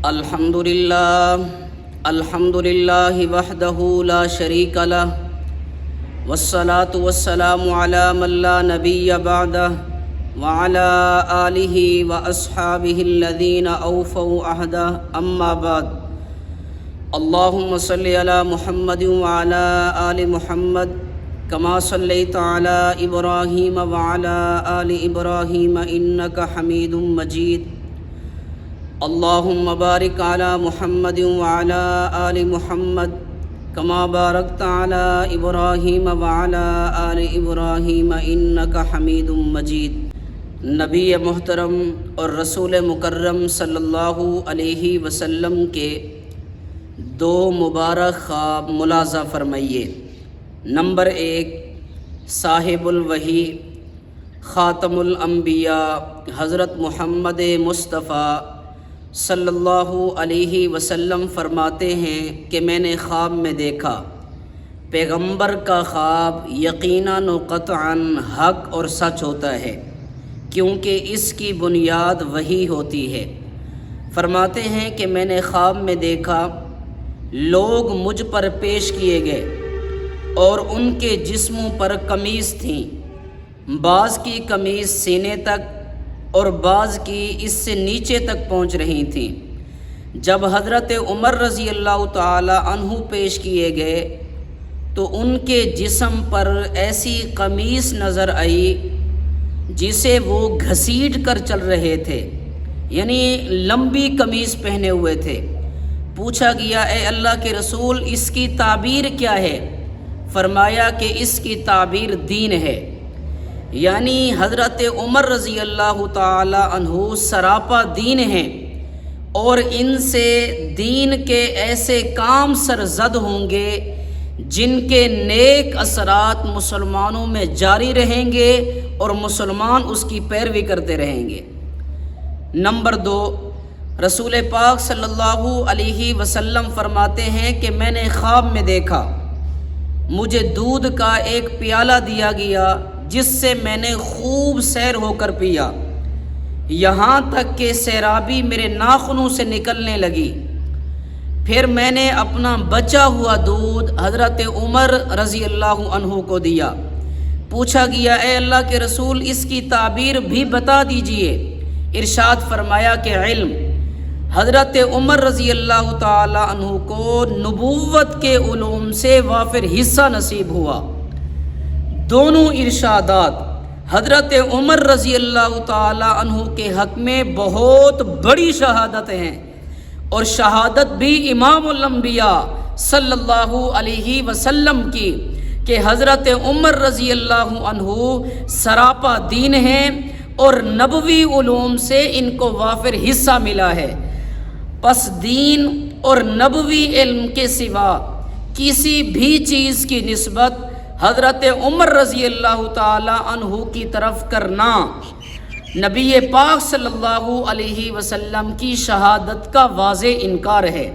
الحمد للہ وحدہ لا شریک لہ والصلاة والسلام علی من لا نبی بعدہ وعلی آلہ واصحابہ الذین اوفوا عہدہ اما بعد اللہم صلی علی محمد وعلی آل محمد کما صلیت علی ابراہیم وعلی آل ابراہیم انک حمید مجید اللہم بارک علی محمد وعلی آل محمد کما بارکت علی ابراہیم وعلی آل ابراہیم انک حمید مجید۔ نبی محترم اور رسول مکرم صلی اللہ علیہ وسلم کے دو مبارک خواب ملاحظہ فرمائیے۔ نمبر 1، صاحب الوحی خاتم الانبیاء حضرت محمد مصطفیٰ صلی اللہ علیہ وسلم فرماتے ہیں کہ میں نے خواب میں دیکھا، پیغمبر کا خواب یقیناً و قطعاً حق اور سچ ہوتا ہے، کیونکہ اس کی بنیاد وحی ہوتی ہے۔ فرماتے ہیں کہ میں نے خواب میں دیکھا لوگ مجھ پر پیش کیے گئے اور ان کے جسموں پر قمیص تھیں، بعض کی قمیص سینے تک اور بعض کی اس سے نیچے تک پہنچ رہی تھیں۔ جب حضرت عمر رضی اللہ تعالی عنہ پیش کیے گئے تو ان کے جسم پر ایسی قمیص نظر آئی جسے وہ گھسیٹ کر چل رہے تھے، یعنی لمبی قمیص پہنے ہوئے تھے۔ پوچھا گیا اے اللہ کے رسول اس کی تعبیر کیا ہے؟ فرمایا کہ اس کی تعبیر دین ہے، یعنی حضرت عمر رضی اللہ تعالی عنہ سراپا دین ہیں اور ان سے دین کے ایسے کام سرزد ہوں گے جن کے نیک اثرات مسلمانوں میں جاری رہیں گے اور مسلمان اس کی پیروی کرتے رہیں گے۔ نمبر 2، رسول پاک صلی اللہ علیہ وسلم فرماتے ہیں کہ میں نے خواب میں دیکھا مجھے دودھ کا ایک پیالہ دیا گیا جس سے میں نے خوب سیر ہو کر پیا، یہاں تک کہ سیرابی میرے ناخنوں سے نکلنے لگی۔ پھر میں نے اپنا بچا ہوا دودھ حضرت عمر رضی اللہ عنہ کو دیا۔ پوچھا گیا اے اللہ کے رسول اس کی تعبیر بھی بتا دیجئے۔ ارشاد فرمایا کہ علم۔ حضرت عمر رضی اللہ تعالی عنہ کو نبوت کے علوم سے وافر حصہ نصیب ہوا۔ دونوں ارشادات حضرت عمر رضی اللہ تعالی عنہ کے حق میں بہت بڑی شہادت ہیں، اور شہادت بھی امام الانبیاء صلی اللہ علیہ وسلم کی کہ حضرت عمر رضی اللہ عنہ سراپا دین ہیں اور نبوی علوم سے ان کو وافر حصہ ملا ہے۔ پس دین اور نبوی علم کے سوا کسی بھی چیز کی نسبت حضرت عمر رضی اللہ تعالی عنہ کی طرف کرنا نبی پاک صلی اللہ علیہ وسلم کی شہادت کا واضح انکار ہے۔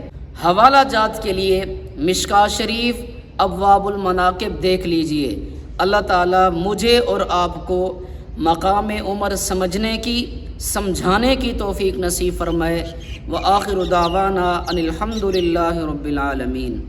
حوالہ جات کے لیے مشکوٰۃ شریف ابواب المناقب دیکھ لیجئے۔ اللہ تعالی مجھے اور آپ کو مقام عمر سمجھنے کی، سمجھانے کی توفیق نصیب فرمائے۔ وآخر دعوانا ان الحمد للہ رب العالمین۔